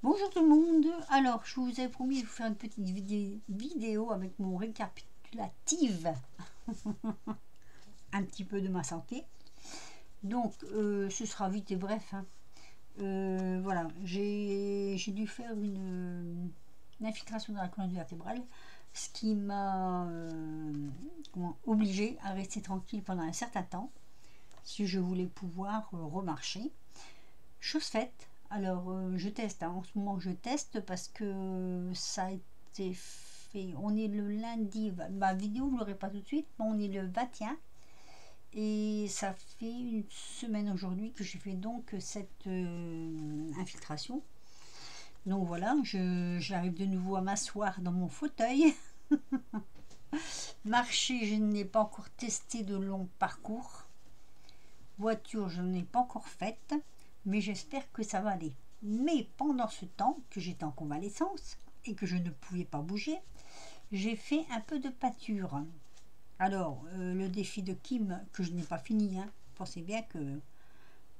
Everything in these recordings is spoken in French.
Bonjour tout le monde. Alors, je vous avais promis de vous faire une petite vidéo avec mon récapitulatif un petit peu de ma santé. Donc, ce sera vite et bref. Voilà, j'ai dû faire une infiltration dans la colonne vertébrale, ce qui m'a obligé à rester tranquille pendant un certain temps, si je voulais pouvoir remarcher. Chose faite. Alors, je teste, hein. En ce moment je teste parce que ça a été fait, on est le lundi, ma vidéo vous l'aurez pas tout de suite, mais on est le 21 et ça fait une semaine aujourd'hui que j'ai fait donc cette infiltration. Donc voilà, j'arrive de nouveau à m'asseoir dans mon fauteuil. Marcher, je n'ai pas encore testé de long parcours. Voiture, je n'ai pas encore faite, mais j'espère que ça va aller. Mais pendant ce temps que j'étais en convalescence et que je ne pouvais pas bouger, j'ai fait un peu de pâture. Alors, le défi de Kim, que je n'ai pas fini, hein, pensez bien que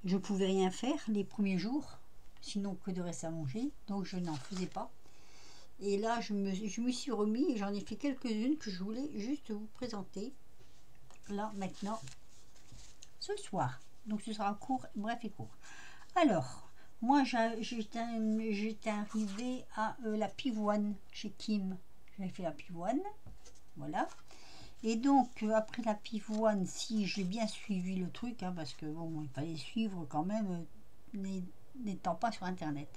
je pouvais rien faire les premiers jours, sinon que de rester allongé, donc je n'en faisais pas. Et là, je me suis remis et j'en ai fait quelques-unes que je voulais juste vous présenter, là, maintenant, ce soir. Donc, ce sera court, bref et court. Alors, moi, j'étais arrivée à la pivoine chez Kim. J'avais fait la pivoine, voilà. Et donc, après la pivoine, si j'ai bien suivi le truc, hein, parce que bon, il fallait suivre quand même, n'étant pas sur Internet.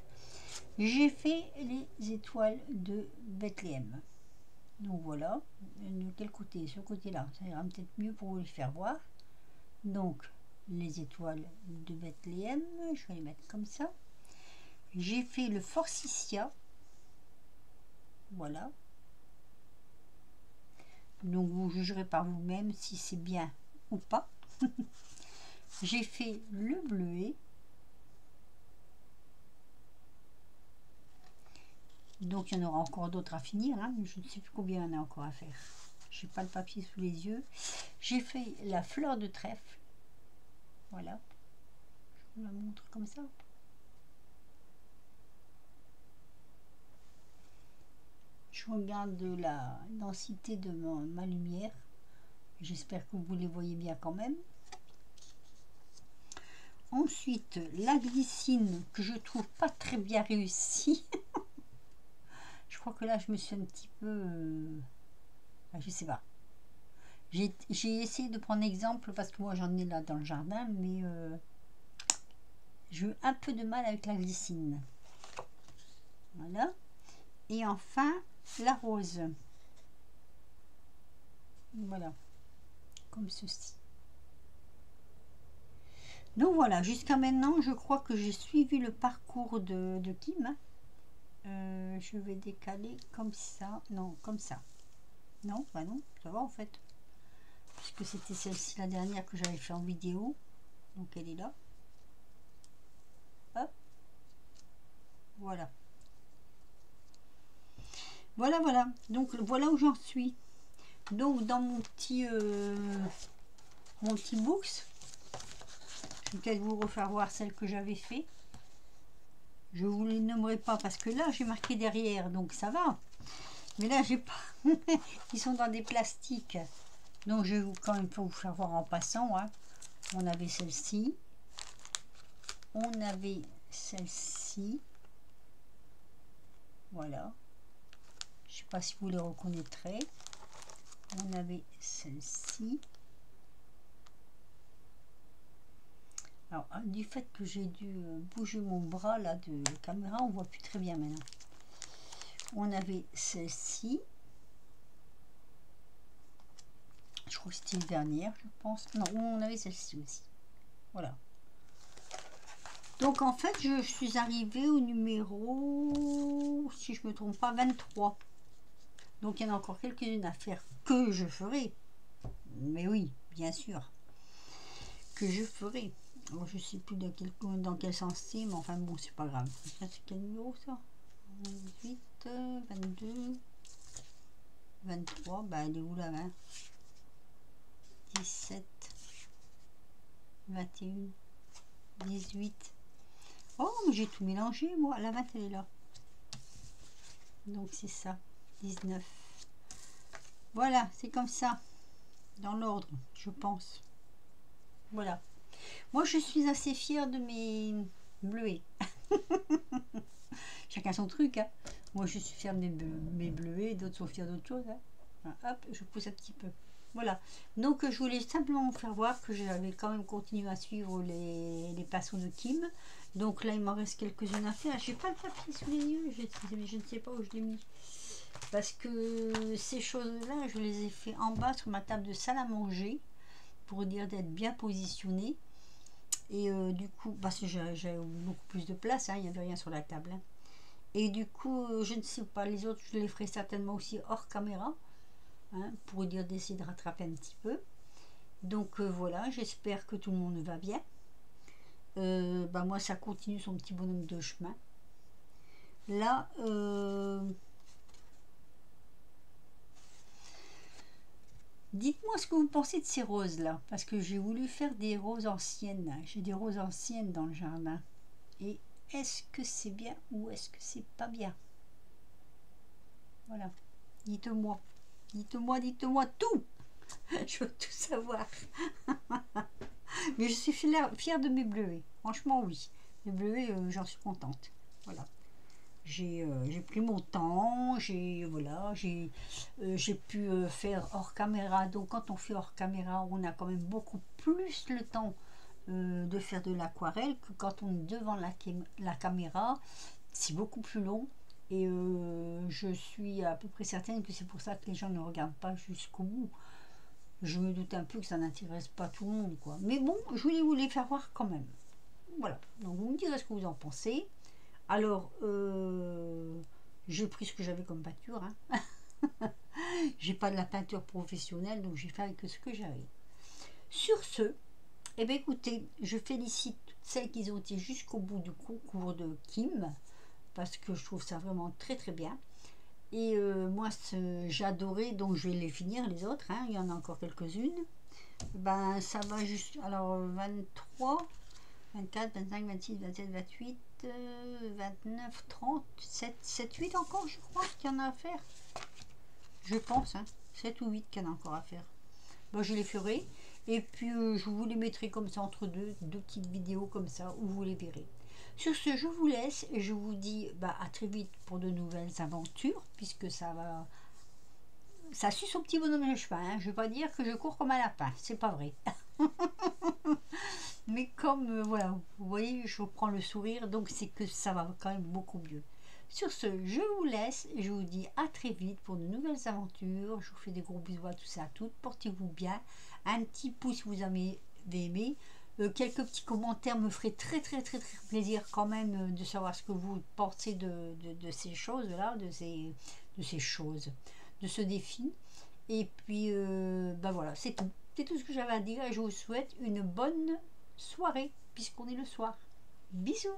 J'ai fait les étoiles de Bethléem. Donc voilà, de quel côté? Ce côté-là, ça ira peut-être mieux pour vous les faire voir. Donc, les étoiles de Bethléem, je vais les mettre comme ça. J'ai fait le Forsythia, voilà. Donc vous jugerez par vous-même si c'est bien ou pas. J'ai fait le bleuet. Donc il y en aura encore d'autres à finir, hein, mais je ne sais plus combien il y en a encore à faire. Je n'ai pas le papier sous les yeux. J'ai fait la fleur de trèfle. Voilà. Je vous la montre comme ça. Je regarde la densité de ma lumière. J'espère que vous les voyez bien quand même. Ensuite, la glycine que je trouve pas très bien réussie. Je crois que là, je me suis un petit peu... je sais pas. J'ai essayé de prendre exemple parce que moi, j'en ai là dans le jardin, mais j'ai eu un peu de mal avec la glycine. Voilà. Et enfin, la rose. Voilà. Comme ceci. Donc voilà, jusqu'à maintenant, je crois que j'ai suivi le parcours de Kim. Je vais décaler comme ça. Non, comme ça. Non, bah non, ça va en fait. Puisque c'était celle-ci la dernière que j'avais fait en vidéo. Donc elle est là. Hop. Voilà. Voilà, voilà. Donc voilà où j'en suis. Donc dans mon petit books, je vais peut-être vous refaire voir celle que j'avais fait. Je vous les nommerai pas parce que là j'ai marqué derrière, donc ça va. Mais là j'ai pas. Ils sont dans des plastiques. Donc je vais quand même vous faire voir en passant. Hein. On avait celle-ci. On avait celle-ci. Voilà. Je sais pas si vous les reconnaîtrez. On avait celle-ci. Alors, du fait que j'ai dû bouger mon bras là de caméra, on voit plus très bien maintenant. On avait celle-ci. Je crois que c'était une dernière, je pense. Non, on avait celle-ci aussi. Voilà. Donc en fait, je suis arrivée au numéro, si je me trompe pas, 23. Donc il y en a encore quelques-unes à faire que je ferai. Mais oui, bien sûr. Que je ferai. Alors, je sais plus dans quel sens c'est, mais enfin bon, c'est pas grave. Ça, c'est quel numéro ça? 18, 22, 23. Bah, elle est où la 20? 17, 21, 18. Oh, mais j'ai tout mélangé, moi. La 20, elle est là. Donc c'est ça, 19. Voilà, c'est comme ça, dans l'ordre, je pense. Voilà. Moi, je suis assez fière de mes bleuets. Chacun son truc, hein. Moi, je suis fière de mes bleuets, d'autres sont fiers d'autre chose. Hein. Voilà, hop, je pousse un petit peu. Voilà. Donc, je voulais simplement vous faire voir que j'avais quand même continué à suivre les passions de Kim. Donc là, il m'en reste quelques-unes à faire. J'ai pas le papier sous les yeux, je ne sais pas où je l'ai mis. Parce que ces choses-là, je les ai fait en bas sur ma table de salle à manger pour dire d'être bien positionné. Et du coup, parce que j'ai beaucoup plus de place, hein, il n'y avait rien sur la table. Hein. Et du coup, je ne sais pas, les autres, je les ferai certainement aussi hors caméra, hein, pour dire d'essayer de rattraper un petit peu. Donc voilà, j'espère que tout le monde va bien. Bah moi, ça continue son petit bonhomme de chemin. Là, dites-moi ce que vous pensez de ces roses-là, parce que j'ai voulu faire des roses anciennes. J'ai des roses anciennes dans le jardin. Et est-ce que c'est bien ou est-ce que c'est pas bien? Voilà. Dites-moi. Dites-moi, dites-moi tout. Je veux tout savoir. Mais je suis fière de mes bleuets. Franchement, oui. Les bleuets, j'en suis contente. Voilà. J'ai pris mon temps, voilà, j'ai pu faire hors caméra. Donc quand on fait hors caméra, on a quand même beaucoup plus le temps de faire de l'aquarelle que quand on est devant la caméra. C'est beaucoup plus long. Et je suis à peu près certaine que c'est pour ça que les gens ne regardent pas jusqu'au bout. Je me doute un peu que ça n'intéresse pas tout le monde, quoi. Mais bon, je voulais vous les faire voir quand même. Voilà. Donc vous me direz ce que vous en pensez. Alors, j'ai pris ce que j'avais comme peinture. Hein. J'ai pas de la peinture professionnelle, donc j'ai fait avec ce que j'avais. Sur ce, eh bien, écoutez, je félicite toutes celles qui ont été jusqu'au bout du concours de Kim, parce que je trouve ça vraiment très très bien. Et moi, j'ai adoré, donc je vais les finir les autres. Hein. Il y en a encore quelques-unes. Ben, ça va juste. Alors, 23, 24, 25, 26, 27, 28, 29, 30, 7, 8 encore, je crois qu'il y en a à faire. Je pense, hein, 7 ou 8 qu'il y en a encore à faire. Bon, je les ferai. Et puis, je vous les mettrai comme ça entre deux petites vidéos comme ça, où vous les verrez. Sur ce, je vous laisse et je vous dis à très vite pour de nouvelles aventures, puisque ça va. Ça suit son petit bonhomme de chemin. Hein. Je ne vais pas dire que je cours comme un lapin, c'est pas vrai. Mais comme, voilà, vous voyez, je reprends le sourire, donc c'est que ça va quand même beaucoup mieux. Sur ce, je vous laisse et je vous dis à très vite pour de nouvelles aventures. Je vous fais des gros bisous à tous et à toutes. Portez-vous bien. Un petit pouce si vous avez aimé. Quelques petits commentaires me feraient très très très très plaisir quand même de savoir ce que vous pensez de ces choses-là, de ces choses, de ce défi. Et puis, voilà, c'est tout. C'est tout ce que j'avais à dire et je vous souhaite une bonne soirée puisqu'on est le soir. Bisous!